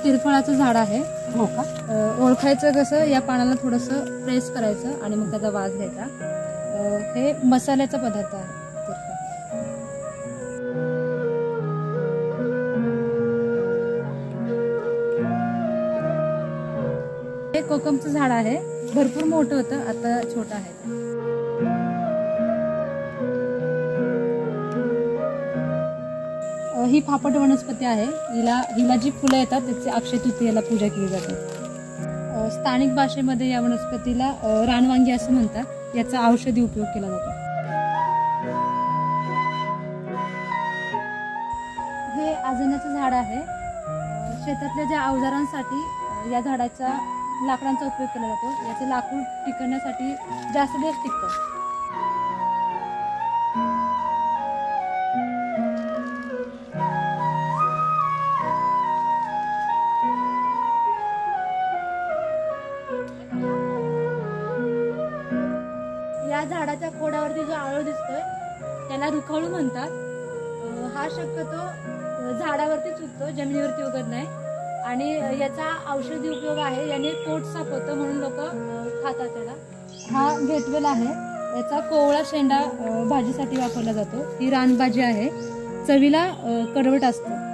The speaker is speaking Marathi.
तिरफळाचं झाड आहे. हो का? ओळखायचं कसं, या पानाला थोडंसं प्रेस करायचं आणि मग त्याचा वास घ्यायचा. हे मसाल्याचा पदार्थ आहे तिरफळ. हे कोकमचं झाड आहे. भरपूर मोठं होतं, आता छोटं आहे. ही फापट वनस्पती आहे. हिला जी फुलं येतात त्याची अक्षय तृतीयेला पूजा केली जाते. स्थानिक भाषेमध्ये या वनस्पतीला रानवांगी असं म्हणतात. याचा औषधी उपयोग केला जातो. हे आजण्याचं झाड आहे. शेतातल्या ज्या अवजारांसाठी या झाडाचा लाकडांचा उपयोग केला जातो. याचे लाकूड टिकवण्यासाठी जास्त दिवस टिकतं. या झाडाच्या खोडावरती जो आळू दिसतोय त्याला रुखवळू म्हणतात. हा शक्यतो झाडावरतीच उगतो, जमिनीवरती उगत नाही. आणि याचा औषधी उपयोग आहे. याने पोट साफ होतं म्हणून लोक खातात त्याला. हा गेटवेल आहे. याचा कोवळा शेंडा भाजीसाठी वापरला जातो. ही रानभाजी आहे. चवीला कडवट असतं.